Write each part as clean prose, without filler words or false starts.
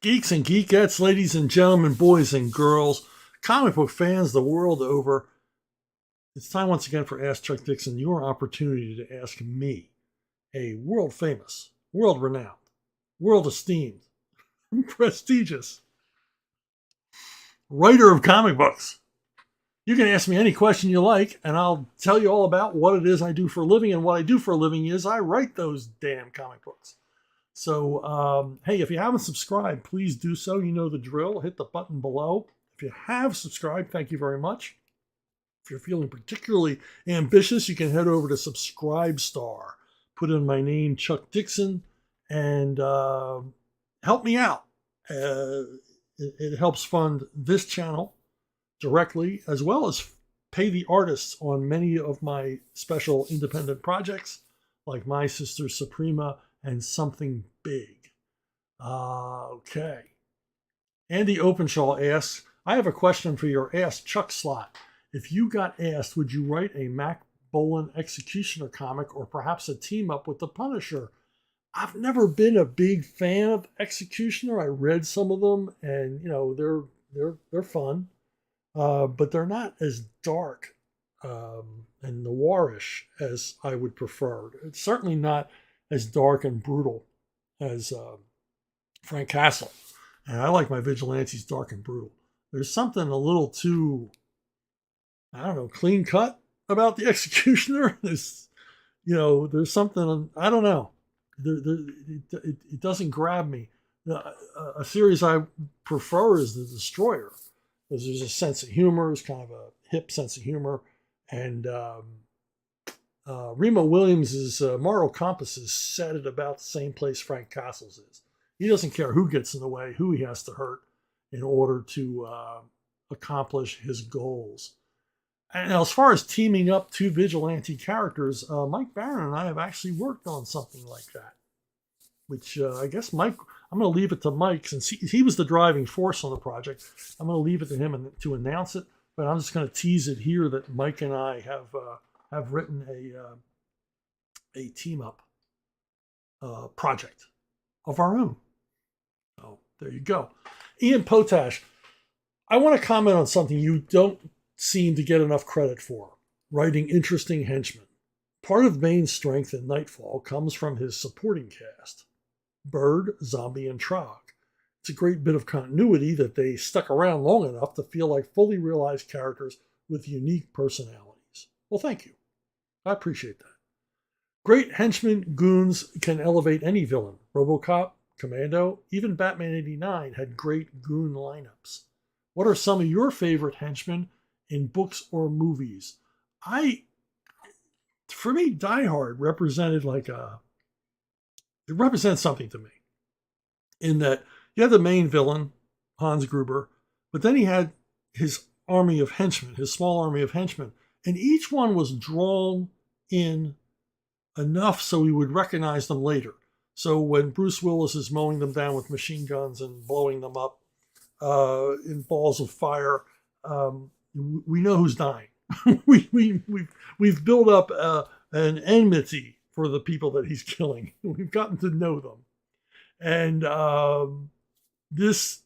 Geeks and geekettes, ladies and gentlemen, boys and girls, comic book fans the world over. It's time once again for Ask Chuck Dixon, your opportunity to ask me, a world famous, world renowned, world esteemed, prestigious writer of comic books. You can ask me any question you like, and I'll tell you all about what it is I do for a living. And what I do for a living is I write those damn comic books. So, hey, if you haven't subscribed, please do so. You know the drill. Hit the button below. If you have subscribed, thank you very much. If you're feeling particularly ambitious, you can head over to Subscribestar. Put in my name, Chuck Dixon, and help me out. It helps fund this channel directly, as well as pay the artists on many of my special independent projects, like My Sister Suprema and Something Big. Okay. Andy Openshaw asks, I have a question for your Ask Chuck slot. If you got asked, would you write a Mac Bolan Executioner comic or perhaps a team up with the Punisher? I've never been a big fan of Executioner. I read some of them, and you know they're fun, but they're not as dark and noirish as I would prefer. It's certainly not as dark and brutal as Frank Castle, and I like my vigilantes dark and brutal. There's something a little too, I don't know, clean cut about the Executioner. There's something, I don't know. It doesn't grab me. A series I prefer is The Destroyer, because there's a sense of humor. It's kind of a hip sense of humor. And Remo Williams' moral compass is set at about the same place Frank Castle's is. He doesn't care who gets in the way, who he has to hurt in order to accomplish his goals. And now, as far as teaming up two vigilante characters, Mike Baron and I have actually worked on something like that, which I guess Mike, I'm going to leave it to Mike, since he was the driving force on the project. I'm going to leave it to him to announce it, but I'm just going to tease it here that Mike and I have written a team-up project of our own. So there you go. Ian Potash, I want to comment on something you don't seem to get enough credit for: writing interesting henchmen. Part of Bane's strength in Nightfall comes from his supporting cast: Bird, Zombie, and Trog. It's a great bit of continuity that they stuck around long enough to feel like fully realized characters with unique personalities. Well, thank you. I appreciate that. Great henchmen goons can elevate any villain. RoboCop, Commando, even Batman 89 had great goon lineups. What are some of your favorite henchmen in books or movies? For me, Die Hard represented it represents something to me, in that you had the main villain, Hans Gruber, but then he had his army of henchmen, his small army of henchmen, and each one was drawn in enough so we would recognize them later. So when Bruce Willis is mowing them down with machine guns and blowing them up in balls of fire, we know who's dying. We've built up an enmity for the people that he's killing. We've gotten to know them, and this,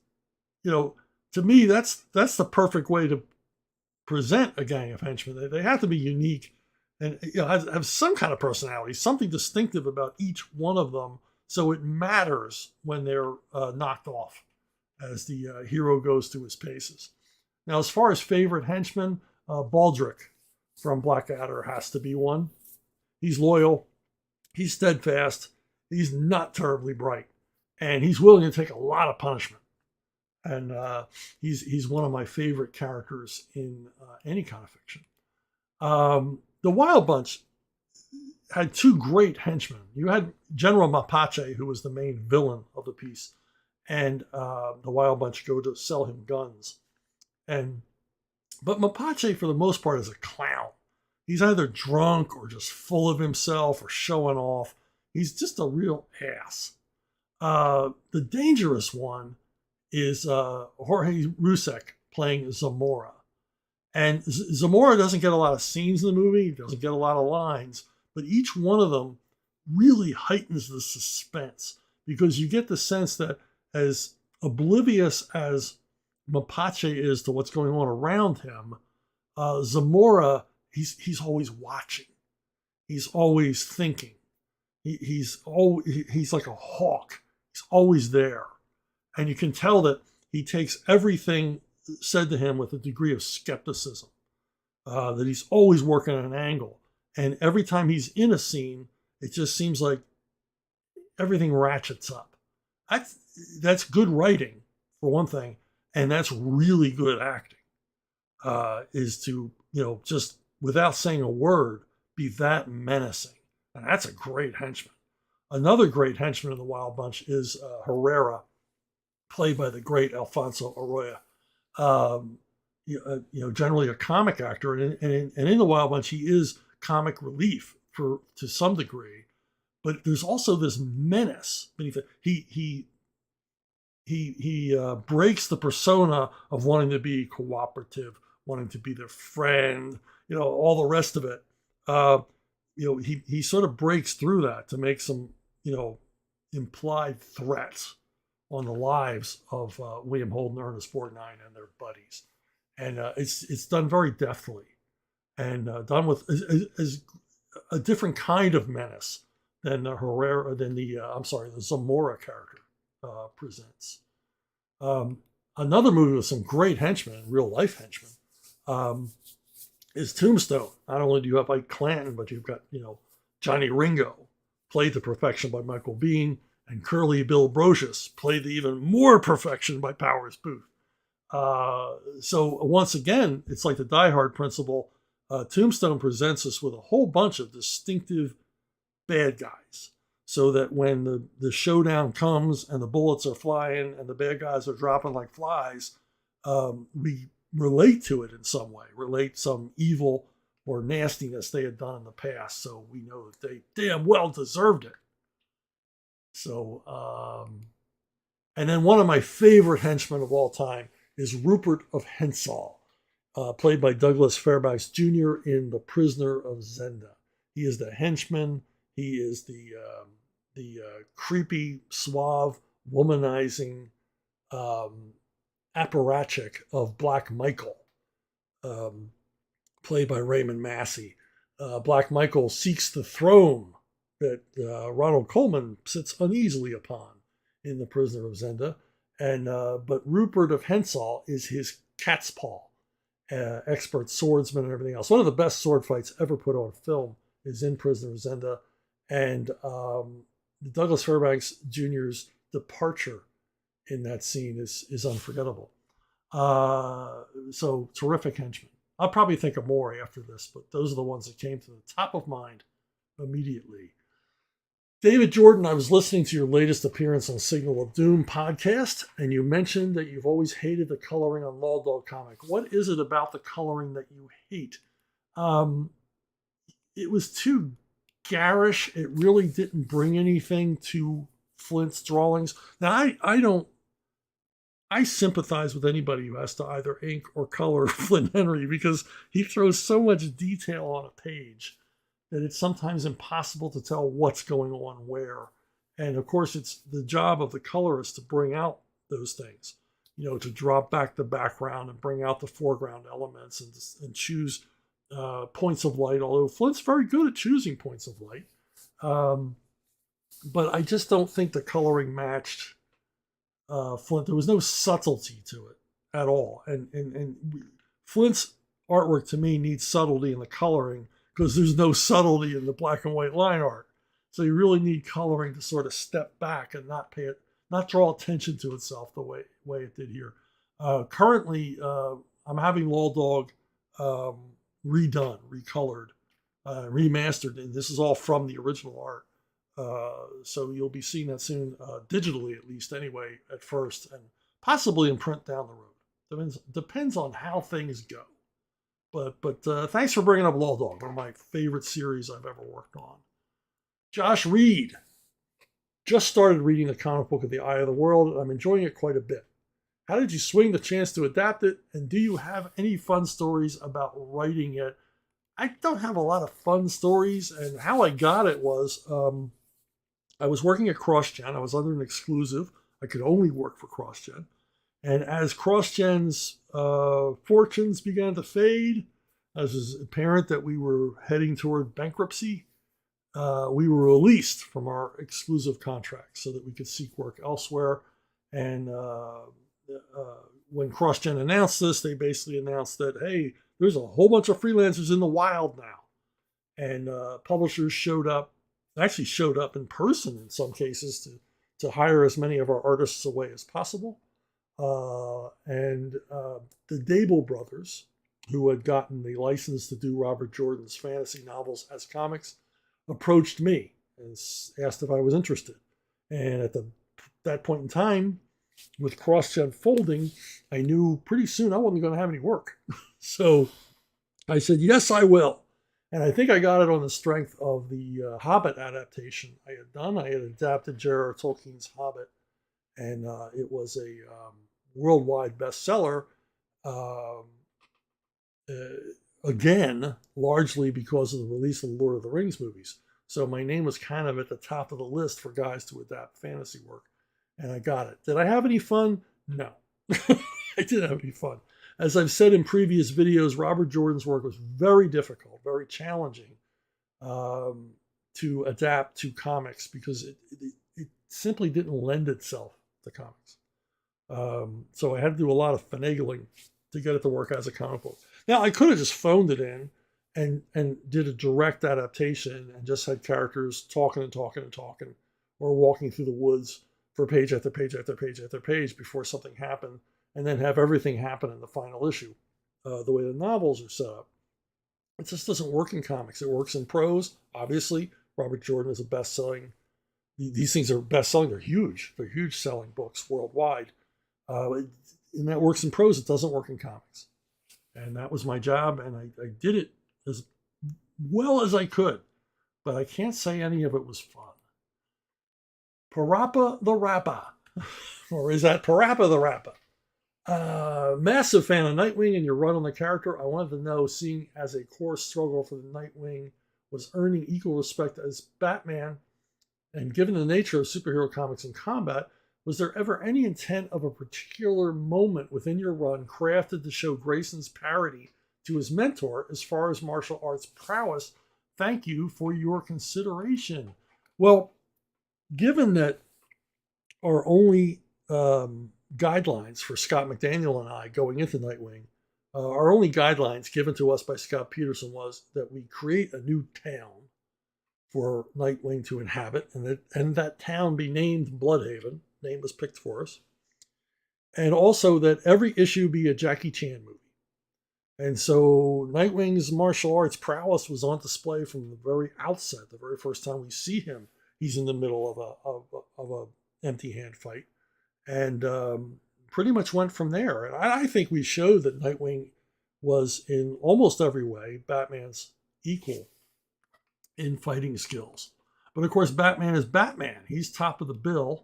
to me, that's the perfect way to present a gang of henchmen. They have to be unique and have some kind of personality, something distinctive about each one of them, so it matters when they're knocked off as the hero goes through his paces. Now, as far as favorite henchmen, Baldric from Blackadder has to be one. He's loyal, he's steadfast, he's not terribly bright, and he's willing to take a lot of punishment. And he's one of my favorite characters in any kind of fiction. The Wild Bunch had two great henchmen. You had General Mapache, who was the main villain of the piece, and the Wild Bunch go to sell him guns. But Mapache, for the most part, is a clown. He's either drunk or just full of himself or showing off. He's just a real ass. The dangerous one is Jorge Rusek playing Zamora. And Zamora doesn't get a lot of scenes in the movie. He doesn't get a lot of lines. But each one of them really heightens the suspense, because you get the sense that as oblivious as Mapache is to what's going on around him, Zamora, he's always watching. He's always thinking. He's like a hawk. He's always there. And you can tell that he takes everything said to him with a degree of skepticism, that he's always working at an angle. And every time he's in a scene, it just seems like everything ratchets up. That's good writing, for one thing, and that's really good acting, is to, just without saying a word, be that menacing. And that's a great henchman. Another great henchman in the Wild Bunch is Herrera, played by the great Alfonso Arroyo. Generally a comic actor, and in the Wild Bunch, he is comic relief to some degree. But there's also this menace beneath it. He breaks the persona of wanting to be cooperative, wanting to be their friend, all the rest of it. He sort of breaks through that to make some, implied threats on the lives of William Holden, Ernest Borgnine, and their buddies. And it's done very deftly, and done with as a different kind of menace than the Zamora character presents. Another movie with some great henchmen, real life henchmen, is Tombstone. Not only do you have Ike Clanton, but you've got, Johnny Ringo, played to perfection by Michael Biehn, and Curly Bill Brocious, played to even more perfection by Powers Booth. So once again, it's like the Die Hard principle. Tombstone presents us with a whole bunch of distinctive bad guys, so that when the showdown comes and the bullets are flying and the bad guys are dropping like flies, we relate to it in some way, relate some evil or nastiness they had done in the past, so we know that they damn well deserved it. So, and then one of my favorite henchmen of all time is Rupert of Hentzau, played by Douglas Fairbanks Jr. in The Prisoner of Zenda. He is the henchman. He is the creepy, suave, womanizing apparatchik of Black Michael, played by Raymond Massey. Black Michael seeks the throne that Ronald Colman sits uneasily upon in The Prisoner of Zenda, but Rupert of Hentzau is his cat's paw, expert swordsman and everything else. One of the best sword fights ever put on film is in Prisoner of Zenda, and Douglas Fairbanks Jr.'s departure in that scene is unforgettable. So terrific henchmen. I'll probably think of more after this, but those are the ones that came to the top of mind immediately. David Jordan, I was listening to your latest appearance on Signal of Doom podcast, and you mentioned that you've always hated the coloring on Law Dog comic. What is it about the coloring that you hate? It was too garish. It really didn't bring anything to Flint's drawings. Now, I sympathize with anybody who has to either ink or color Flint Henry, because he throws so much detail on a page that it's sometimes impossible to tell what's going on where. And of course, it's the job of the colorist to bring out those things, to drop back the background and bring out the foreground elements and choose points of light, although Flint's very good at choosing points of light. But I just don't think the coloring matched Flint. There was no subtlety to it at all. And Flint's artwork to me needs subtlety in the coloring, because there's no subtlety in the black and white line art. So you really need coloring to sort of step back and not draw attention to itself the way it did here. Currently, I'm having Law Dog redone, recolored, remastered, and this is all from the original art. So you'll be seeing that soon, digitally at least anyway, at first, and possibly in print down the road. Depends on how things go. But thanks for bringing up Law Dog, one of my favorite series I've ever worked on. Josh Reed. Just started reading the comic book of The Eye of the World, and I'm enjoying it quite a bit. How did you swing the chance to adapt it, and do you have any fun stories about writing it? I don't have a lot of fun stories, and how I got it was I was working at CrossGen. I was under an exclusive I could only work for CrossGen. And as CrossGen's fortunes began to fade, as it was apparent that we were heading toward bankruptcy, we were released from our exclusive contract so that we could seek work elsewhere. And when CrossGen announced this, they basically announced that, hey, there's a whole bunch of freelancers in the wild now. And publishers showed up in person in some cases to hire as many of our artists away as possible. And the Devill brothers, who had gotten the license to do Robert Jordan's fantasy novels as comics, approached me and asked if I was interested. And at that point in time, with CrossGen folding, I knew pretty soon I wasn't going to have any work. So I said, yes, I will. And I think I got it on the strength of the Hobbit adaptation I had done. I had adapted J.R.R. Tolkien's Hobbit, and it was a worldwide bestseller. Again, largely because of the release of the Lord of the Rings movies. So my name was kind of at the top of the list for guys to adapt fantasy work, and I got it. Did I have any fun? No. I didn't have any fun. As I've said in previous videos, Robert Jordan's work was very difficult, very challenging to adapt to comics because it simply didn't lend itself to comics. So I had to do a lot of finagling to get it to work as a comic book. Now, I could have just phoned it in and did a direct adaptation and just had characters talking and talking and talking, or walking through the woods for page after page after page after page before something happened, and then have everything happen in the final issue, the way the novels are set up. It just doesn't work in comics. It works in prose. Obviously, Robert Jordan is a best-selling. These things are best-selling. They're huge. They're huge-selling books worldwide. And that works in prose. It doesn't work in comics. And that was my job, and I did it as well as I could. But I can't say any of it was fun. Parappa the Rappa. Or is that Parappa the Rappa? Massive fan of Nightwing and your run on the character. I wanted to know, seeing as a core struggle for the Nightwing was earning equal respect as Batman, and given the nature of superhero comics and combat, was there ever any intent of a particular moment within your run crafted to show Grayson's parody to his mentor as far as martial arts prowess? Thank you for your consideration. Well, given that our only guidelines for Scott McDaniel and I going into Nightwing, our only guidelines given to us by Scott Peterson was that we create a new town for Nightwing to inhabit, and that town be named Bloodhaven. Name was picked for us. And also that every issue be a Jackie Chan movie. And so Nightwing's martial arts prowess was on display from the very outset. The very first time we see him, he's in the middle of a empty hand fight. And pretty much went from there. And I think we showed that Nightwing was, in almost every way, Batman's equal in fighting skills. But of course, Batman is Batman. He's top of the bill.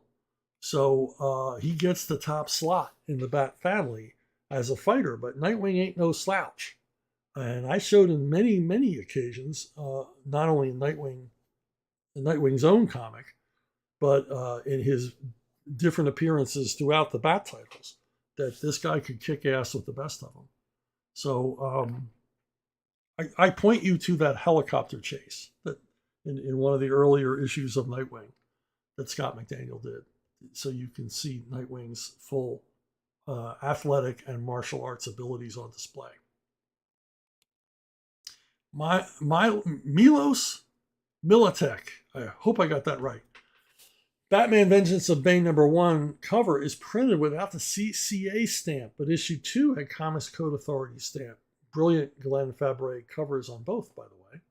So he gets the top slot in the Bat family as a fighter. But Nightwing ain't no slouch. And I showed in many, many occasions, not only in Nightwing's own comic, but in his different appearances throughout the Bat titles, that this guy could kick ass with the best of them. So I point you to that helicopter chase that in one of the earlier issues of Nightwing that Scott McDaniel did, so you can see Nightwing's full athletic and martial arts abilities on display. My Milos Militek, I hope I got that right. Batman Vengeance of Bane #1 cover is printed without the CCA stamp, but issue 2 had Comics Code Authority stamp. Brilliant Glenn Fabre covers on both, by the way.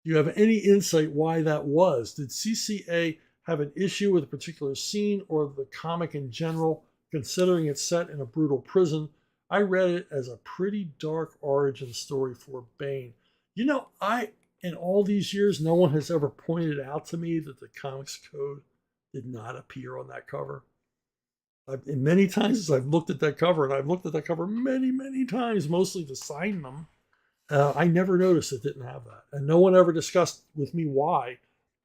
Do you have any insight why that was? Did CCA have an issue with a particular scene or the comic in general, considering it's set in a brutal prison? I read it as a pretty dark origin story for Bane. You know, in all these years, no one has ever pointed out to me that the Comics Code did not appear on that cover. Many times as I've looked at that cover, and I've looked at that cover many, many times, mostly to sign them, I never noticed it didn't have that. And no one ever discussed with me why.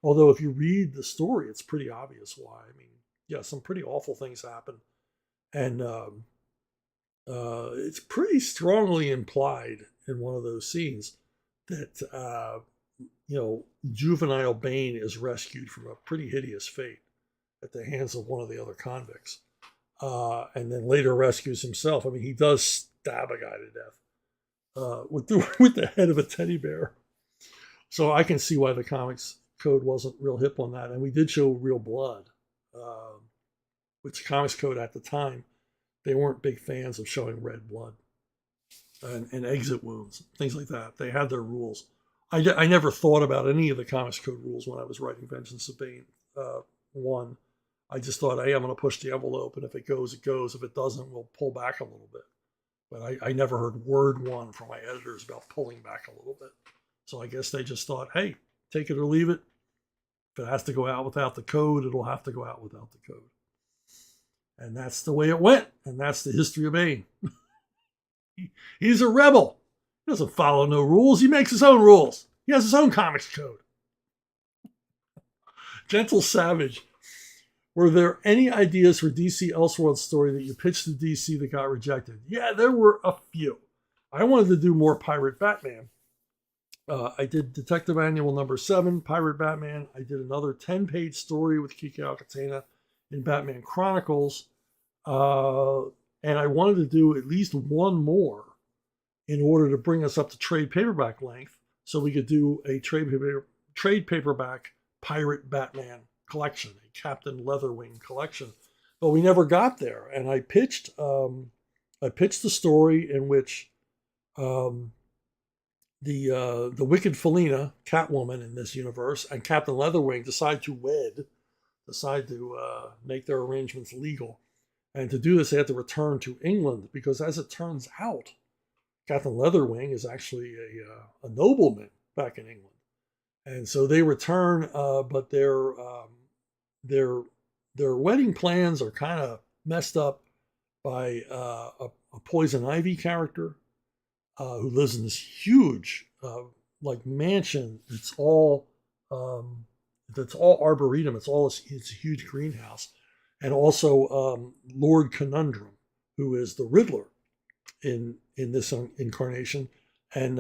Although if you read the story, it's pretty obvious why. I mean, yeah, some pretty awful things happen. And it's pretty strongly implied in one of those scenes that, juvenile Bane is rescued from a pretty hideous fate at the hands of one of the other convicts. And then later rescues himself. I mean, he does stab a guy to death with the head of a teddy bear. So I can see why the comics code wasn't real hip on that. And we did show real blood, which comics code at the time, they weren't big fans of showing red blood and exit wounds, things like that. They had their rules. I never thought about any of the comics code rules when I was writing Vengeance of Bane 1. I just thought, hey, I'm going to push the envelope, and if it goes, it goes. If it doesn't, we'll pull back a little bit. But I never heard word one from my editors about pulling back a little bit. So I guess they just thought, hey, take it or leave it. If it has to go out without the code, it'll have to go out without the code. And that's the way it went. And that's the history of Bane. He's a rebel. He doesn't follow no rules. He makes his own rules. He has his own comics code. Gentle Savage. Were there any ideas for DC Elseworlds story that you pitched to DC that got rejected? Yeah, there were a few. I wanted to do more Pirate Batman. I did Detective Annual number 7, Pirate Batman. I did another 10-page story with Kike Alcatena in Batman Chronicles. And I wanted to do at least one more in order to bring us up to trade paperback length so we could do a trade paperback Pirate Batman collection, a Captain Leatherwing collection. But we never got there. And I pitched the story in which the wicked Felina, Catwoman in this universe, and Captain Leatherwing decide to make their arrangements legal. And to do this, they had to return to England because, as it turns out, Captain Leatherwing is actually a nobleman back in England. And so they return, but their wedding plans are kind of messed up by a Poison Ivy character who lives in this huge mansion. It's all arboretum. It's a huge greenhouse. And also Lord Conundrum, who is the Riddler in this incarnation. And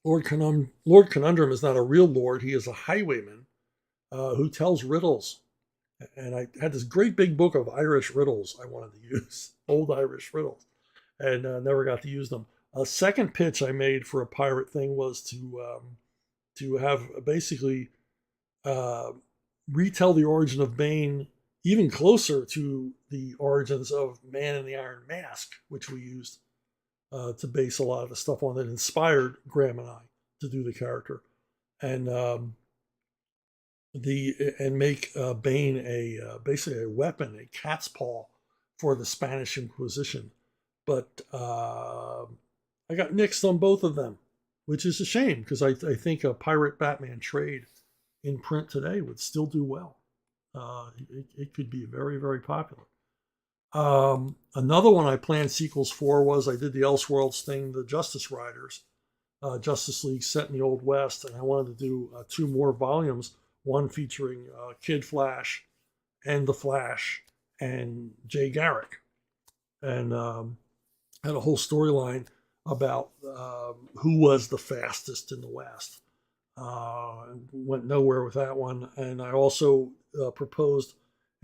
Lord Conundrum is not a real lord. He is a highwayman who tells riddles. And I had this great big book of Irish riddles I wanted to use, old Irish riddles, and never got to use them. A second pitch I made for a pirate thing was to have basically retell the origin of Bane even closer to the origins of Man in the Iron Mask, which we used to base a lot of the stuff on that inspired Graham and I to do the character, and make Bane basically a weapon, a cat's paw for the Spanish Inquisition. But I got nixed on both of them, which is a shame because I think a Pirate Batman trade in print today would still do well. It could be very, very popular. Another one I planned sequels for was I did the Elseworlds thing, the Justice Riders, Justice League set in the Old West, and I wanted to do 2 more volumes, one featuring Kid Flash and the Flash and Jay Garrick, and had a whole storyline about who was the fastest in the West. Went nowhere with that one. And I also proposed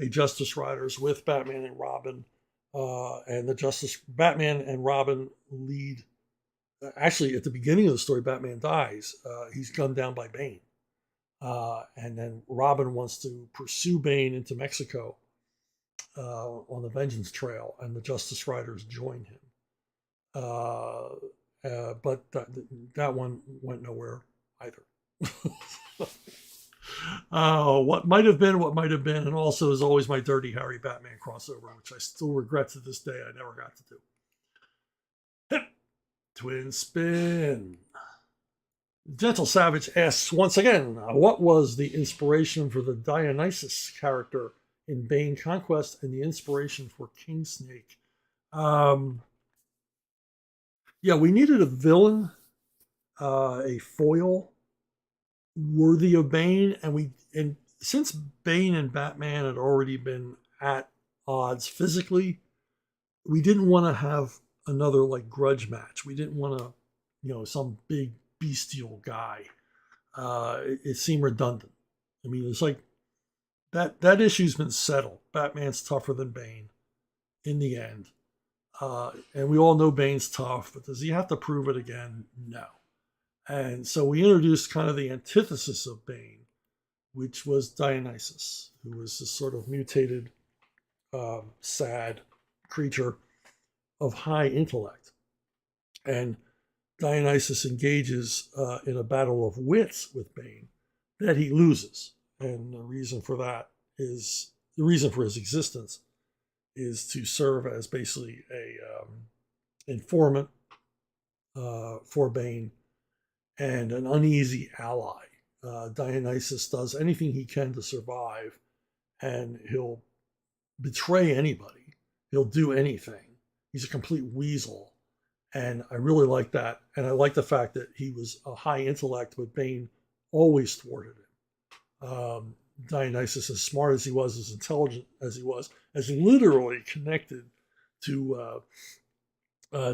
a Justice Riders with Batman and Robin, and Batman and Robin lead. Actually, at the beginning of the story, Batman dies. He's gunned down by Bane. And then Robin wants to pursue Bane into Mexico on the Vengeance Trail, and the Justice Riders join him. But that one went nowhere either. What might have been, and also is always my Dirty Harry Batman crossover, which I still regret to this day I never got to do. Twin Spin. Gentle Savage asks once again, what was the inspiration for the Dionysus character in Bane Conquest and the inspiration for King Snake? Yeah, we needed a villain, a foil worthy of Bane, and since Bane and Batman had already been at odds physically, we didn't want to have another like grudge match. We didn't want to, some big bestial guy. It seemed redundant. I mean, it's like that issue's been settled. Batman's tougher than Bane in the end. And we all know Bane's tough, but does he have to prove it again? No. And so we introduced kind of the antithesis of Bane, which was Dionysus, who was this sort of mutated, sad creature of high intellect. And Dionysus engages in a battle of wits with Bane that he loses. And the reason for his existence is to serve as basically a informant for Bane and an uneasy ally. Dionysus does anything he can to survive, and he'll betray anybody. He'll do anything. He's a complete weasel. And I really like that. And I like the fact that he was a high intellect, but Bane always thwarted him. Dionysus, as smart as he was, as intelligent as he was, as literally connected to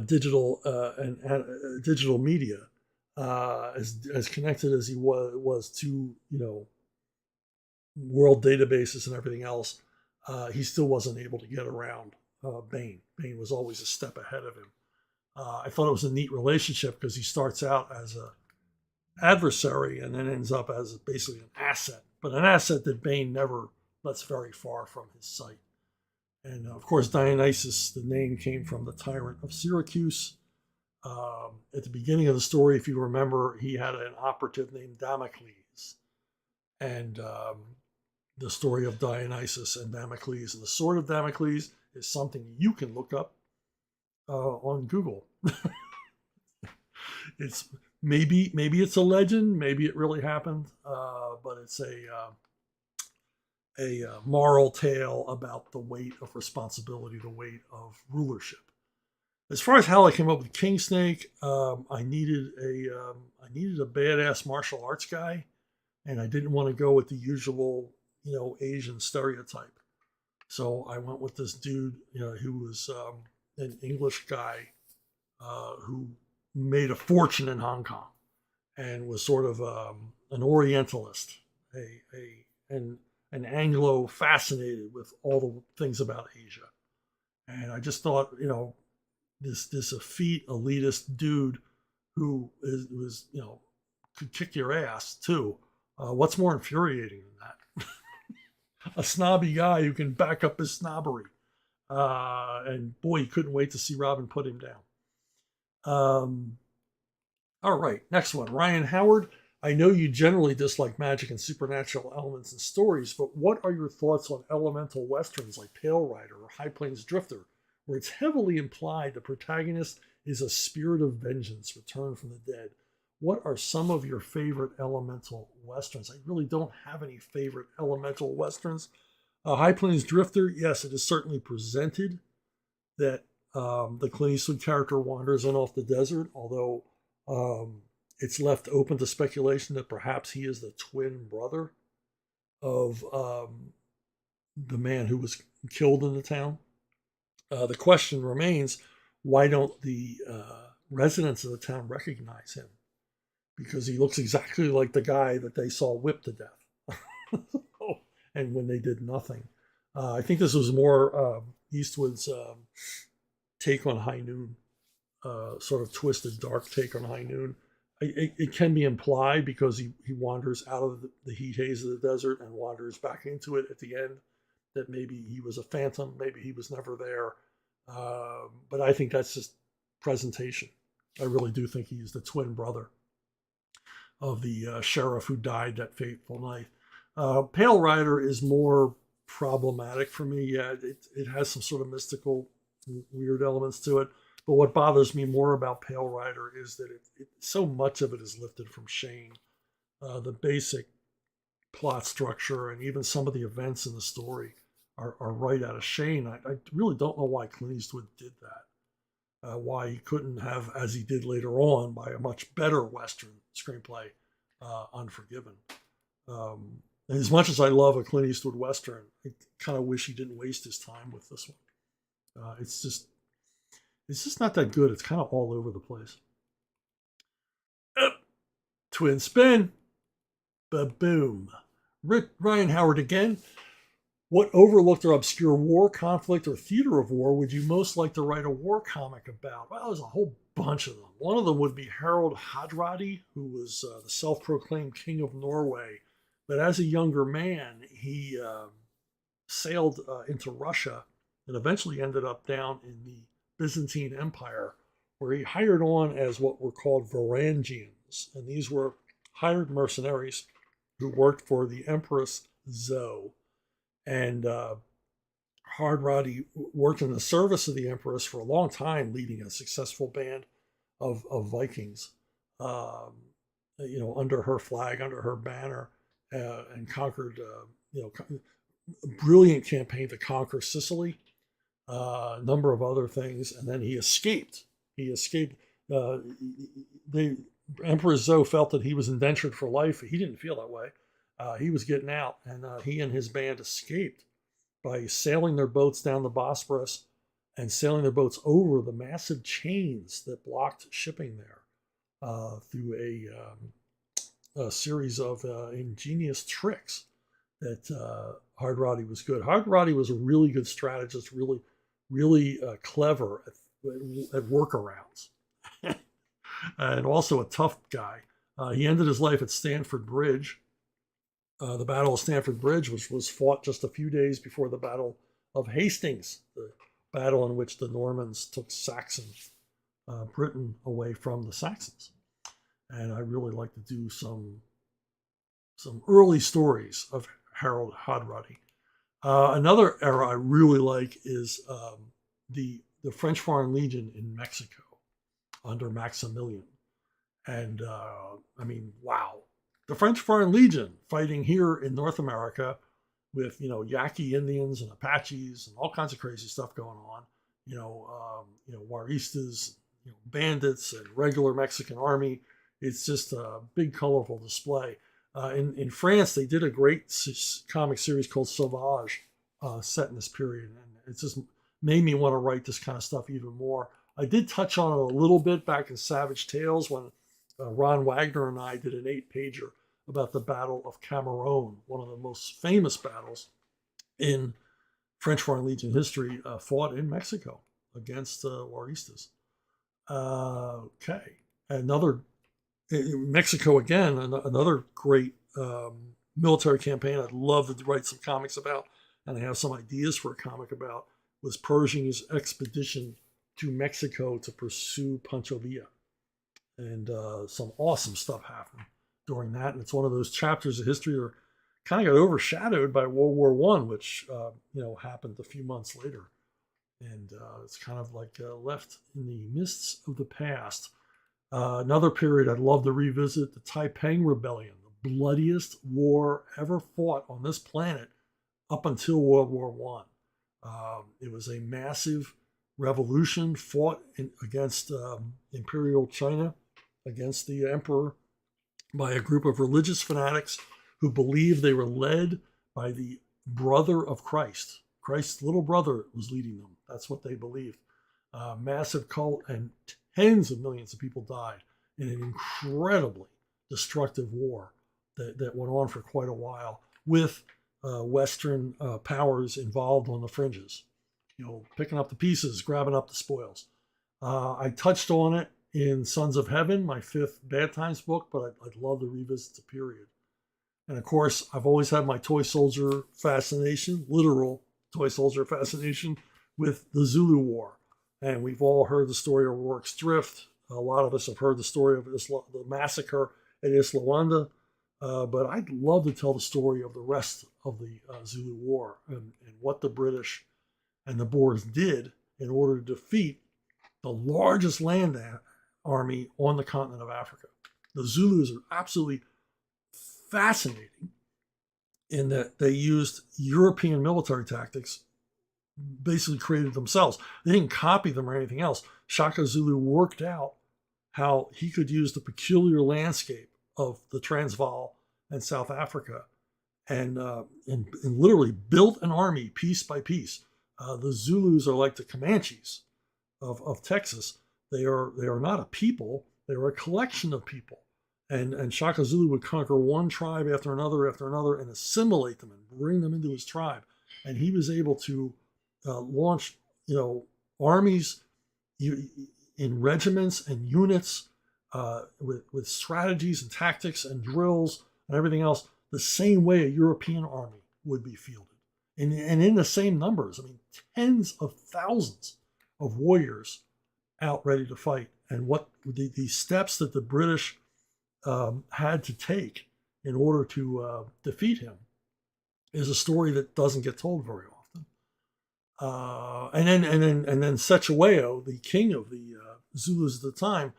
digital and digital media, as connected as he was to world databases and everything else, he still wasn't able to get around Bane. Bane was always a step ahead of him. I thought it was a neat relationship because he starts out as an adversary and then ends up as basically an asset, but an asset that Bane never lets very far from his sight. And of course, Dionysus, the name came from the tyrant of Syracuse. At the beginning of the story, if you remember, he had an operative named Damocles. And the story of Dionysus and Damocles and the sword of Damocles is something you can look up on Google. It's maybe it's a legend, maybe it really happened, but it's a moral tale about the weight of responsibility, the weight of rulership. As far as how I came up with King Snake, I needed a badass martial arts guy, and I didn't want to go with the usual Asian stereotype. So I went with this dude, who was an English guy who made a fortune in Hong Kong and was sort of an Orientalist, and an Anglo fascinated with all the things about Asia. And I just thought, this effete elitist dude who was could kick your ass too. What's more infuriating than that? A snobby guy who can back up his snobbery. And boy, he couldn't wait to see Robin put him down. All right, next one. Ryan Howard. I know you generally dislike magic and supernatural elements in stories, but what are your thoughts on elemental westerns like Pale Rider or High Plains Drifter, where it's heavily implied the protagonist is a spirit of vengeance returned from the dead? What are some of your favorite elemental westerns? I really don't have any favorite elemental westerns. High Plains Drifter, yes, it is certainly presented that the Clint Eastwood character wanders in off the desert, although it's left open to speculation that perhaps he is the twin brother of the man who was killed in the town. The question remains, why don't the residents of the town recognize him? Because he looks exactly like the guy that they saw whipped to death. And when they did nothing. I think this was more Eastwood's take on High Noon, sort of twisted, dark take on High Noon. It can be implied because he wanders out of the heat haze of the desert and wanders back into it at the end, that maybe he was a phantom, maybe he was never there. But I think that's just presentation. I really do think he's the twin brother of the sheriff who died that fateful night. Pale Rider is more problematic for me. Yeah, it has some sort of mystical, weird elements to it. But what bothers me more about Pale Rider is that so much of it is lifted from Shane. The basic plot structure and even some of the events in the story are right out of Shane. I really don't know why Clint Eastwood did that. Why he couldn't have, as he did later on, by a much better Western screenplay, Unforgiven. And as much as I love a Clint Eastwood Western, I kind of wish he didn't waste his time with this one. It's just not that good. It's kind of all over the place. Twin spin. Ba-boom. Ryan Howard again. What overlooked or obscure war, conflict, or theater of war would you most like to write a war comic about? Well, there's a whole bunch of them. One of them would be Harald Hardrade, who was the self-proclaimed king of Norway. But as a younger man, he sailed into Russia and eventually ended up down in the Byzantine Empire, where he hired on as what were called Varangians. And these were hired mercenaries who worked for the Empress Zoe. And Hardrade worked in the service of the Empress for a long time, leading a successful band of Vikings, under her flag, under her banner, and conquered, a brilliant campaign to conquer Sicily, a number of other things, and then he escaped. Empress Zoe felt that he was indentured for life. He didn't feel that way. He was getting out, and he and his band escaped by sailing their boats down the Bosporus and sailing their boats over the massive chains that blocked shipping there through a series of ingenious tricks that Hardrade was good. Hardrade was a really good strategist, really clever at workarounds, and also a tough guy. He ended his life at Stamford Bridge. The Battle of Stamford Bridge, which was fought just a few days before the Battle of Hastings, the battle in which the Normans took Saxon Britain away from the Saxons. And I really like to do some early stories of Harald Hardrade. Another era I really like is the French Foreign Legion in Mexico under Maximilian. And wow. The French Foreign Legion fighting here in North America with, Yaqui Indians and Apaches and all kinds of crazy stuff going on, Juaristas, bandits and regular Mexican army. It's just a big, colorful display. In France, they did a great comic series called Sauvage set in this period. And it just made me want to write this kind of stuff even more. I did touch on it a little bit back in Savage Tales when Ron Wagner and I did an 8-pager about the Battle of Cameroon, one of the most famous battles in French Foreign Legion history, fought in Mexico against Juaristas. Okay. Mexico again, another great military campaign I'd love to write some comics about, and I have some ideas for a comic about, was Pershing's expedition to Mexico to pursue Pancho Villa. And some awesome stuff happened during that. And it's one of those chapters of history that kind of got overshadowed by World War I, which, happened a few months later. And it's kind of like left in the mists of the past. Another period I'd love to revisit, the Taiping Rebellion, the bloodiest war ever fought on this planet up until World War I. It was a massive revolution fought against Imperial China, against the emperor, by a group of religious fanatics who believed they were led by the brother of Christ. Christ's little brother was leading them. That's what they believed. Massive cult, and tens of millions of people died in an incredibly destructive war that went on for quite a while, with Western powers involved on the fringes, picking up the pieces, grabbing up the spoils. I touched on it in Sons of Heaven, my 5th Bad Times book, but I'd love to revisit the period. And of course, I've always had my toy soldier fascination, literal toy soldier fascination, with the Zulu War. And we've all heard the story of Rorke's Drift. A lot of us have heard the story of the massacre at Isla Wanda. But I'd love to tell the story of the rest of the Zulu War and what the British and the Boers did in order to defeat the largest land army on the continent of Africa. The Zulus are absolutely fascinating in that they used European military tactics, basically created themselves. They didn't copy them or anything else. Shaka Zulu worked out how he could use the peculiar landscape of the Transvaal and South Africa and literally built an army piece by piece. The Zulus are like the Comanches of Texas. They are not a people. They are a collection of people. And Shaka Zulu would conquer one tribe after another, and assimilate them and bring them into his tribe. And he was able to launch, armies in regiments and units with strategies and tactics and drills and everything else, the same way a European army would be fielded. And in the same numbers. I mean, tens of thousands of warriors out ready to fight. And what the steps that the British had to take in order to defeat him is a story that doesn't get told very often. And then Secheweo, the king of the Zulus at the time,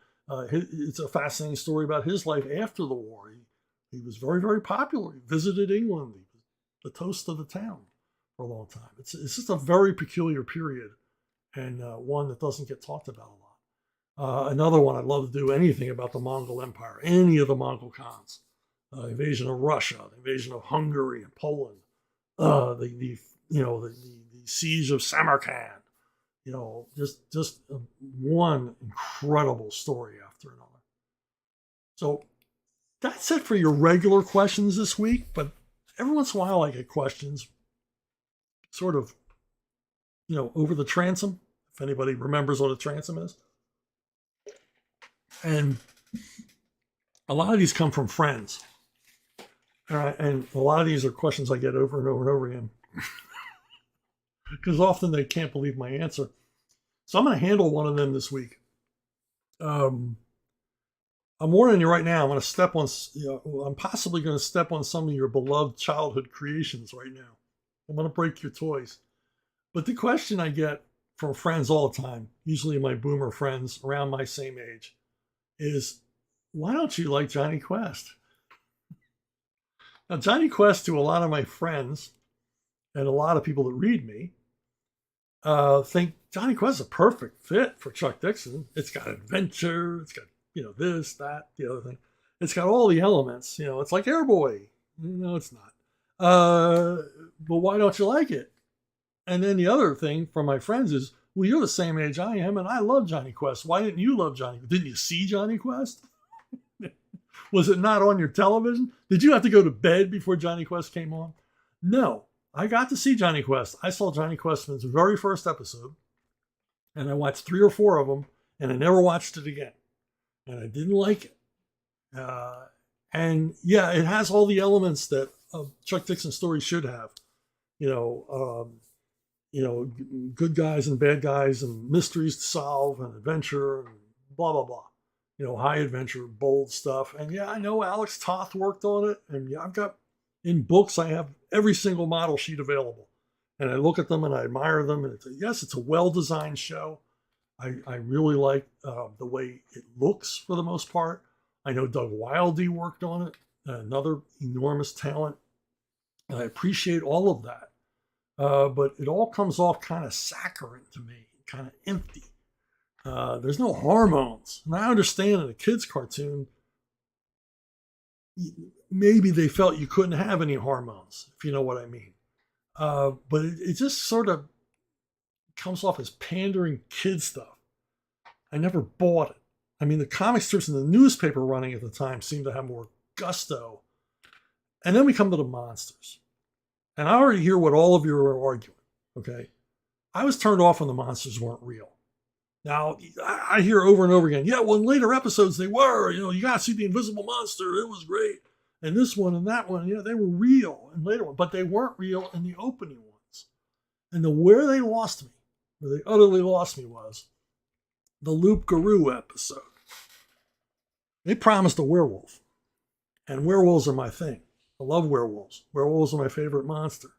it's a fascinating story about his life after the war. He was very, very popular. He visited England. He was the toast of the town for a long time. It's just a very peculiar period, and one that doesn't get talked about a lot. Another one, I'd love to do anything about the Mongol Empire, any of the Mongol Khans, invasion of Russia, the invasion of Hungary and Poland, the siege of Samarkand. Just one incredible story after another. So that's it for your regular questions this week. But every once in a while, I get questions, sort of, over the transom. If anybody remembers what a transom is. And a lot of these come from friends. And a lot of these are questions I get over and over and over again. Because often they can't believe my answer. So I'm going to handle one of them this week. I'm warning you right now, I'm possibly going to step on some of your beloved childhood creations right now. I'm going to break your toys. But the question I get from friends all the time, usually my boomer friends around my same age, is, why don't you like Jonny Quest? Now, Jonny Quest, to a lot of my friends and a lot of people that read me, think Jonny Quest is a perfect fit for Chuck Dixon. It's got adventure. It's got, this, that, the other thing. It's got all the elements. It's like Airboy. No, it's not. But why don't you like it? And then the other thing from my friends is, well, you're the same age I am, and I love Jonny Quest. Why didn't you love Jonny? Didn't you see Jonny Quest? Was it not on your television? Did you have to go to bed before Jonny Quest came on? No. I got to see Jonny Quest. I saw Jonny Quest in his very first episode, and I watched 3 or 4 of them, and I never watched it again. And I didn't like it. And yeah, it has all the elements that a Chuck Dixon story should have. Good guys and bad guys and mysteries to solve and adventure and blah, blah, blah. High adventure, bold stuff. And yeah, I know Alex Toth worked on it. And yeah, I've got, in books, I have every single model sheet available. And I look at them and I admire them. And it's a well-designed show. I really like the way it looks for the most part. I know Doug Wildey worked on it, another enormous talent. And I appreciate all of that. But it all comes off kind of saccharine to me, kind of empty. There's no hormones. And I understand in a kid's cartoon, maybe they felt you couldn't have any hormones, if you know what I mean. But it just sort of comes off as pandering kid stuff. I never bought it. I mean, the comic strips in the newspaper running at the time seemed to have more gusto. And then we come to the monsters. And I already hear what all of you are arguing, okay? I was turned off when the monsters weren't real. Now, I hear over and over again, yeah, well, in later episodes they were. You got to see the invisible monster. It was great. And this one and that one, they were real in later ones. But they weren't real in the opening ones. And where they lost me, where they utterly lost me, was the Loup Garou episode. They promised a werewolf. And werewolves are my thing. I love werewolves. Werewolves are my favorite monster.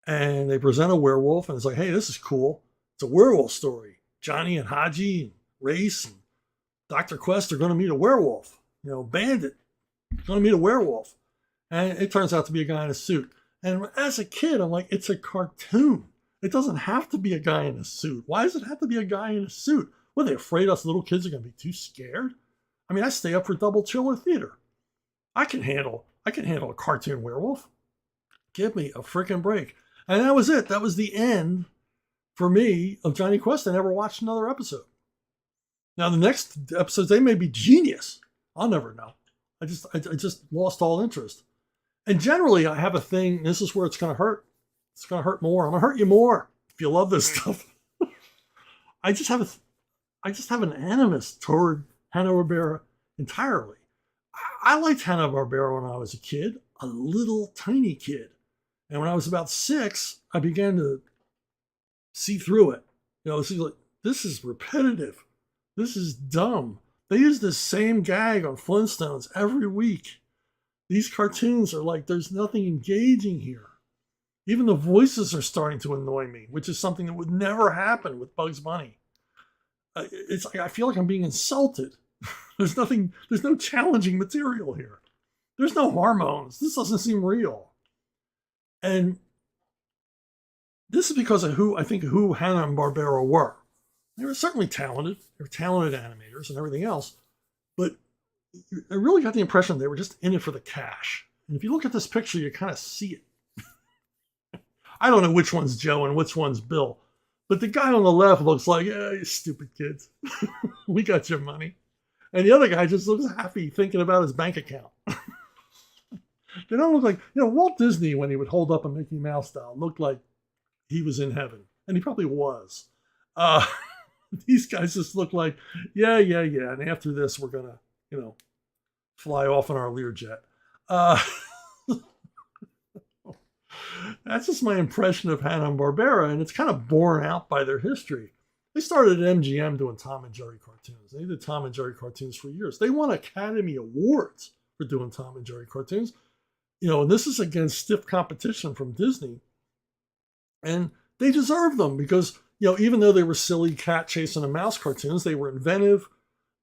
And they present a werewolf, and it's like, hey, this is cool. It's a werewolf story. Johnny and Haji and Race and Dr. Quest are going to meet a werewolf. Bandit going to meet a werewolf. And it turns out to be a guy in a suit. And as a kid, I'm like, it's a cartoon. It doesn't have to be a guy in a suit. Why does it have to be a guy in a suit? What, are they afraid us little kids are going to be too scared? I mean, I stay up for Double Chiller Theater. I can handle a cartoon werewolf. Give me a freaking break. And that was it. That was the end for me of Jonny Quest. I never watched another episode. Now, the next episodes, they may be genius. I'll never know. I just lost all interest. And generally, I have a thing. This is where it's going to hurt. It's going to hurt more. I'm going to hurt you more if you love this stuff. I just have an animus toward Hanna-Barbera entirely. I liked Hanna-Barbera when I was a kid, a little tiny kid. And when I was about 6, I began to see through it. This is repetitive. This is dumb. They use the same gag on Flintstones every week. These cartoons are like, there's nothing engaging here. Even the voices are starting to annoy me, which is something that would never happen with Bugs Bunny. It's like, I feel like I'm being insulted. There's no challenging material here. There's no hormones. This doesn't seem real. And this is because of who Hanna-Barbera were. They were certainly talented. They were talented animators and everything else. But I really got the impression they were just in it for the cash. And if you look at this picture, you kind of see it. I don't know which one's Joe and which one's Bill. But the guy on the left looks like, you stupid kids. We got your money. And the other guy just looks happy thinking about his bank account. They don't look like, Walt Disney, when he would hold up a Mickey Mouse doll, looked like he was in heaven. And he probably was. These guys just look like, yeah. And after this, we're going to, fly off in our Learjet. That's just my impression of Hanna-Barbera, and it's kind of borne out by their history. They started at MGM doing Tom and Jerry cartoons. They did Tom and Jerry cartoons for years. They won Academy Awards for doing Tom and Jerry cartoons. And this is against stiff competition from Disney. And they deserve them because, even though they were silly cat chasing a mouse cartoons, they were inventive.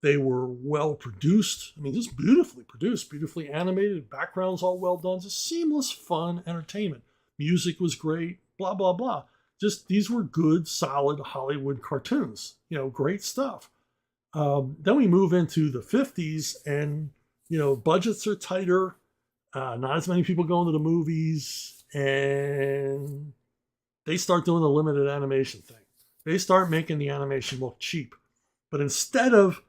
They were well produced. I mean, just beautifully produced, beautifully animated, backgrounds all well done, just seamless, fun entertainment. Music was great, blah, blah, blah. Just these were good, solid Hollywood cartoons, great stuff. Then we move into the 50s and, budgets are tighter, not as many people going to the movies, and they start doing the limited animation thing. They start making the animation look cheap. But instead of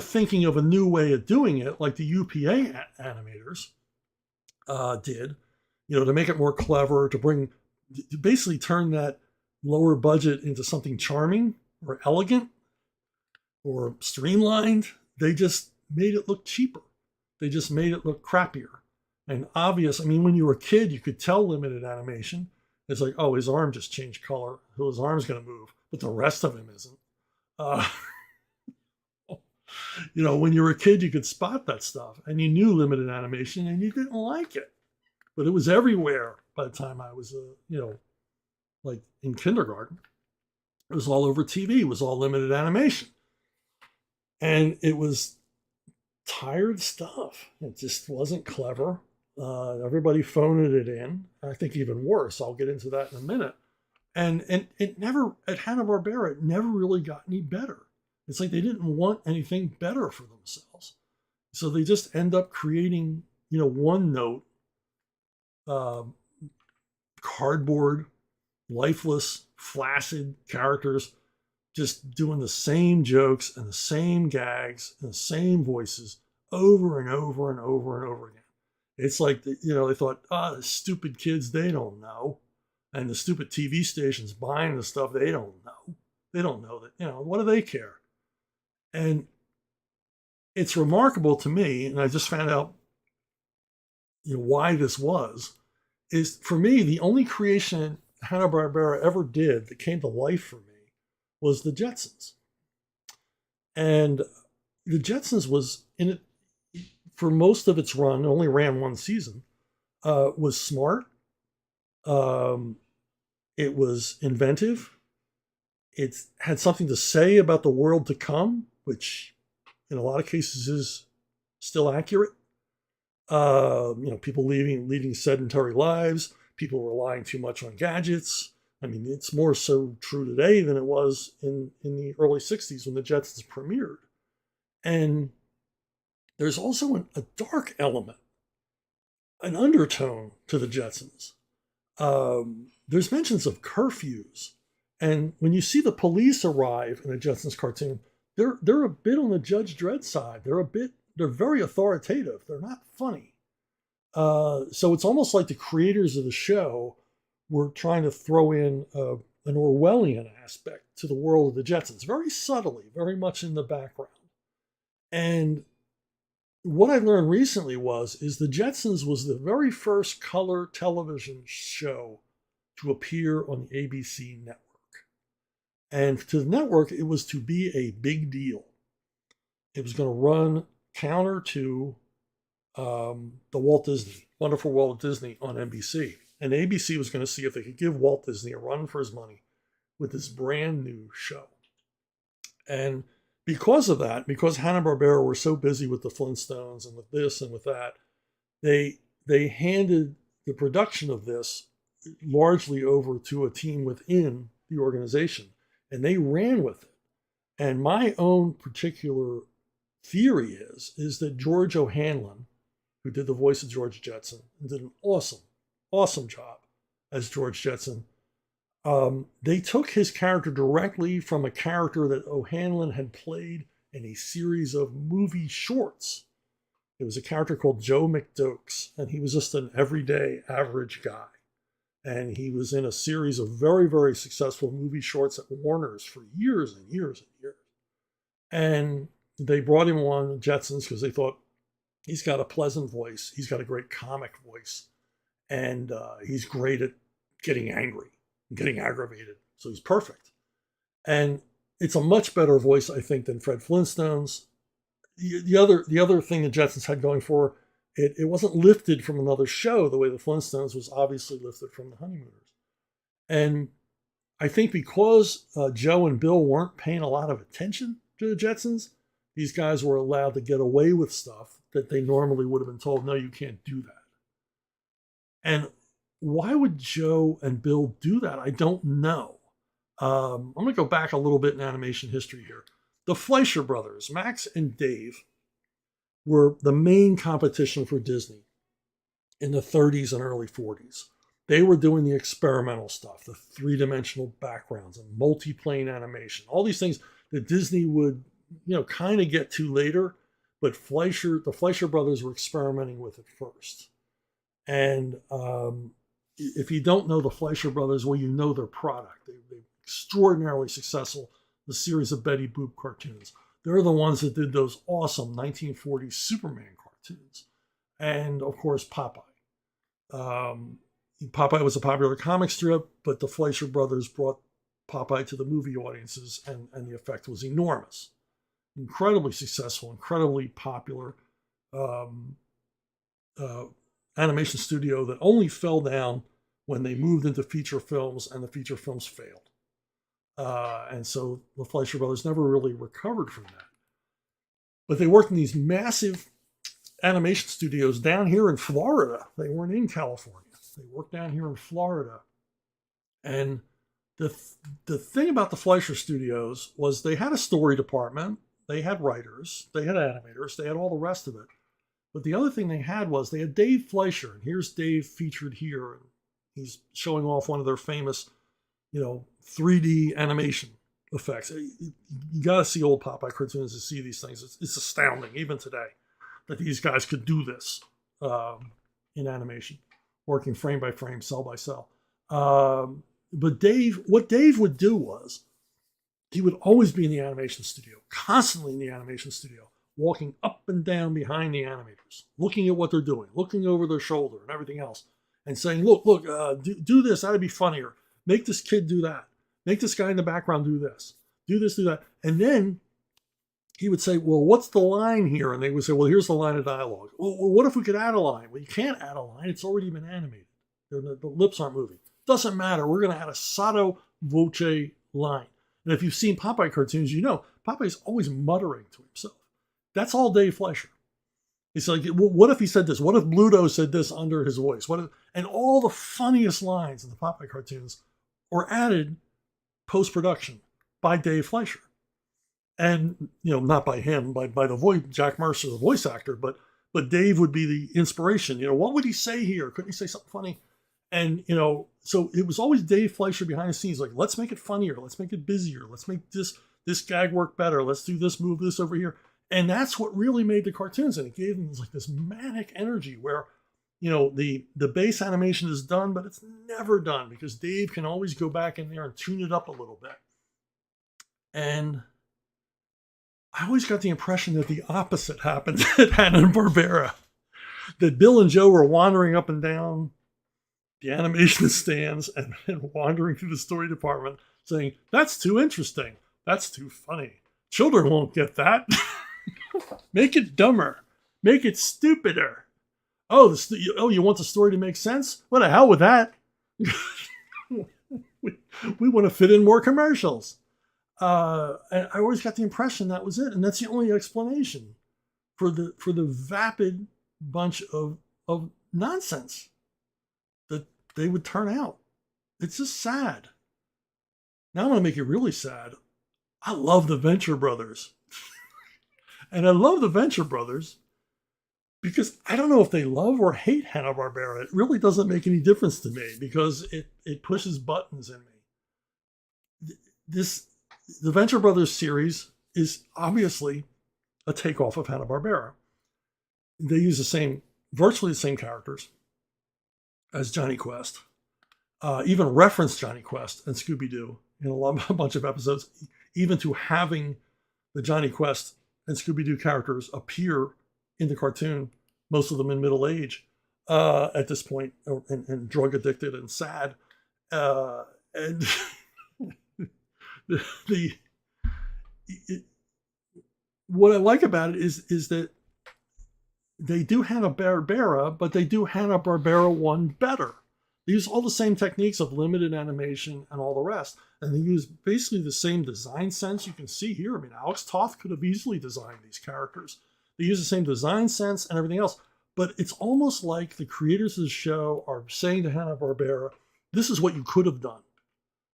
thinking of a new way of doing it, like the UPA animators did, to make it more clever, to basically turn that lower budget into something charming or elegant or streamlined, they just made it look cheaper. They just made it look crappier and obvious. I mean, when you were a kid, you could tell limited animation. It's like, oh, his arm just changed color. So his arm's going to move, but the rest of him isn't. When you were a kid, you could spot that stuff and you knew limited animation and you didn't like it, but it was everywhere by the time I was, like in kindergarten. It was all over TV. It was all limited animation. And it was tired stuff. It just wasn't clever. Everybody phoned it in. I think even worse. I'll get into that in a minute. And it never, at Hanna-Barbera, it never really got any better. It's like they didn't want anything better for themselves. So they just end up creating, one note, cardboard, lifeless, flaccid characters, just doing the same jokes and the same gags and the same voices over and over and over and over again. It's like, they thought, the stupid kids, they don't know. And the stupid TV stations buying the stuff, they don't know. They don't know that, what do they care? And it's remarkable to me, and I just found out why this was, is for me, the only creation Hanna-Barbera ever did that came to life for me was the Jetsons. And the Jetsons was in it for most of its run, it only ran one season, was smart. It was inventive. It had something to say about the world to come, which in a lot of cases is still accurate. People leading sedentary lives, people relying too much on gadgets. I mean, it's more so true today than it was in the early 60s when the Jetsons premiered. And there's also a dark element. an undertone to the Jetsons. There's mentions of curfews. And when you see the police arrive in a Jetsons cartoon, they're a bit on the Judge Dredd side. They're very authoritative. They're not funny. So it's almost like the creators of the show were trying to throw in an Orwellian aspect to the world of the Jetsons, very subtly, very much in the background. And what I learned recently is the Jetsons was the very first color television show to appear on the ABC network. And to the network, it was to be a big deal. It was going to run counter to the Wonderful Walt Disney on NBC. And ABC was going to see if they could give Walt Disney a run for his money with this brand new show. And because of that, because Hanna-Barbera were so busy with the Flintstones and with this and with that, they handed the production of this largely over to a team within the organization, and they ran with it. And my own particular theory is that George O'Hanlon, who did the voice of George Jetson and did an awesome job as George Jetson, they took his character directly from a character that O'Hanlon had played in a series of movie shorts. It was a character called Joe McDokes, and he was just an everyday average guy. And he was in a series of very, very successful movie shorts at Warner's for years and years and years. And they brought him on Jetsons because they thought he's got a pleasant voice. He's got a great comic voice. And he's great at getting angry and getting aggravated. So he's perfect. And it's a much better voice, I think, than Fred Flintstone's. The other thing the Jetsons had going for it wasn't lifted from another show the way the Flintstones was obviously lifted from the Honeymooners. And I think because Joe and Bill weren't paying a lot of attention to the Jetsons, these guys were allowed to get away with stuff that they normally would have been told, no, you can't do that. And why would Joe and Bill do that? I don't know. I'm going to go back a little bit in animation history here. The Fleischer brothers, Max and Dave, were the main competition for Disney in the 30s and early 40s. They were doing the experimental stuff, the three-dimensional backgrounds and multi-plane animation, all these things that Disney would, kind of get to later, but the Fleischer brothers were experimenting with it first. And if you don't know the Fleischer brothers, well, you know their product. They're extraordinarily successful, the series of Betty Boop cartoons. They're the ones that did those awesome 1940s Superman cartoons. And, of course, Popeye. Popeye was a popular comic strip, but the Fleischer brothers brought Popeye to the movie audiences, and the effect was enormous. Incredibly successful, incredibly popular animation studio that only fell down when they moved into feature films, and the feature films failed. And so the Fleischer brothers never really recovered from that. But they worked in these massive animation studios down here in Florida. They weren't in California. They worked down here in Florida. And the thing about the Fleischer studios was they had a story department. They had writers. They had animators. They had all the rest of it. But the other thing they had was they had Dave Fleischer. And here's Dave featured here. And he's showing off one of their famous, 3D animation effects. You got to see old Popeye cartoons to see these things. It's astounding, even today, that these guys could do this in animation, working frame by frame, cell by cell. But what Dave would do was he would always be in the animation studio, constantly in the animation studio, walking up and down behind the animators, looking at what they're doing, looking over their shoulder and everything else, and saying, look, do this. That'd be funnier. Make this kid do that. Make this guy in the background do this. Do this, do that. And then he would say, well, what's the line here? And they would say, well, here's the line of dialogue. Well, what if we could add a line? Well, you can't add a line. It's already been animated. The lips aren't moving. Doesn't matter. We're going to add a sotto voce line. And if you've seen Popeye cartoons, you know Popeye's always muttering to himself. That's all Dave Fleischer. It's like, well, what if he said this? What if Bluto said this under his voice? And all the funniest lines in the Popeye cartoons were added post-production by Dave Fleischer. And, not by him, by the voice, Jack Mercer, the voice actor, but but Dave would be the inspiration. What would he say here? Couldn't he say something funny? And, so it was always Dave Fleischer behind the scenes, like, let's make it funnier. Let's make it busier. Let's make this gag work better. Let's do this, move this over here. And that's what really made the cartoons. And it gave them like this manic energy where, the base animation is done, but it's never done because Dave can always go back in there and tune it up a little bit. And I always got the impression that the opposite happened at Hanna-Barbera. That Bill and Joe were wandering up and down the animation stands and wandering through the story department saying, that's too interesting. That's too funny. Children won't get that. Make it dumber. Make it stupider. Oh, you want the story to make sense? What the hell with that? we want to fit in more commercials. And I always got the impression that was it. And that's the only explanation for the vapid bunch of nonsense that they would turn out. It's just sad. Now I'm going to make it really sad. I love the Venture Brothers. And I love the Venture Brothers because I don't know if they love or hate Hanna-Barbera. It really doesn't make any difference to me because it pushes buttons in me. The Venture Brothers series is obviously a takeoff of Hanna-Barbera. They use virtually the same characters as Jonny Quest. Even reference Jonny Quest and Scooby-Doo in a bunch of episodes, even to having the Jonny Quest and Scooby-Doo characters appear in the cartoon, most of them in middle age at this point, and drug addicted and sad. And what I like about it is that they do Hanna-Barbera, but they do Hanna-Barbera 1 better. They use all the same techniques of limited animation and all the rest. And they use basically the same design sense you can see here. I mean, Alex Toth could have easily designed these characters. They use the same design sense and everything else. But it's almost like the creators of the show are saying to Hanna-Barbera, this is what you could have done.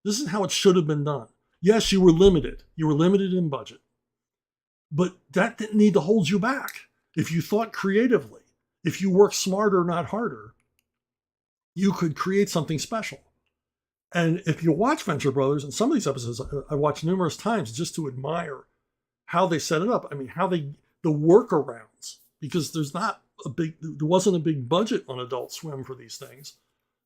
This is how it should have been done. Yes, you were limited. You were limited in budget. But that didn't need to hold you back. If you thought creatively, if you worked smarter, not harder, you could create something special. And if you watch Venture Brothers, and some of these episodes I watched numerous times just to admire how they set it up. I mean, the workarounds, because there wasn't a big budget on Adult Swim for these things.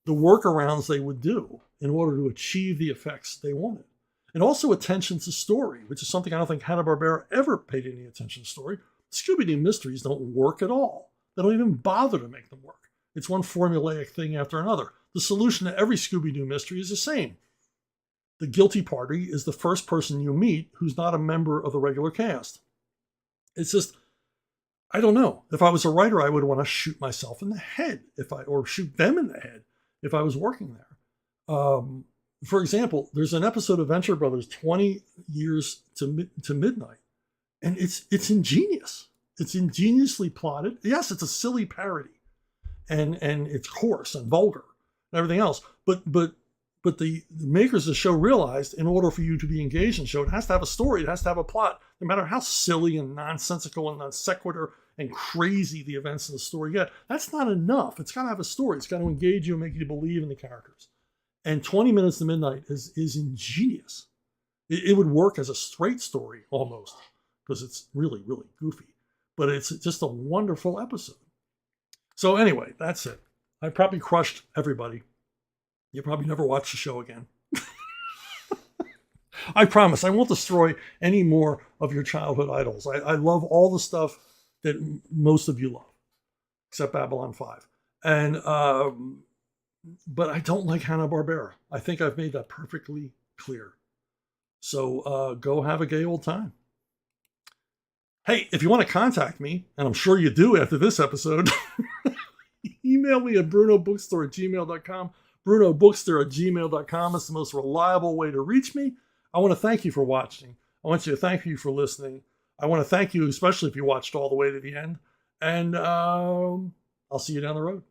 The workarounds they would do in order to achieve the effects they wanted. And also attention to story, which is something I don't think Hanna-Barbera ever paid any attention to story. Scooby-Doo mysteries don't work at all. They don't even bother to make them work. It's one formulaic thing after another. The solution to every Scooby-Doo mystery is the same. The guilty party is the first person you meet who's not a member of the regular cast. It's just, I don't know. If I was a writer, I would want to shoot myself in the head or shoot them in the head if I was working there. For example, there's an episode of Venture Brothers, 20 Years to Midnight, and it's ingenious. It's ingeniously plotted. Yes, it's a silly parody, and it's coarse and vulgar and everything else. But the makers of the show realized in order for you to be engaged in the show, it has to have a story. It has to have a plot, no matter how silly and nonsensical and non sequitur and crazy the events in the story get. That's not enough. It's got to have a story. It's got to engage you and make you believe in the characters. And 20 Minutes to Midnight is ingenious. It would work as a straight story almost, because it's really, really goofy. But it's just a wonderful episode. So anyway, that's it. I probably crushed everybody. You probably never watch the show again. I promise I won't destroy any more of your childhood idols. I love all the stuff that most of you love, except Babylon 5. But I don't like Hanna-Barbera. I think I've made that perfectly clear. So go have a gay old time. Hey, if you want to contact me, and I'm sure you do after this episode, email me at brunobookstore@gmail.com. brunobookstore@gmail.com is the most reliable way to reach me. I want to thank you for watching. I want you to thank you for listening. I want to thank you, especially if you watched all the way to the end. And I'll see you down the road.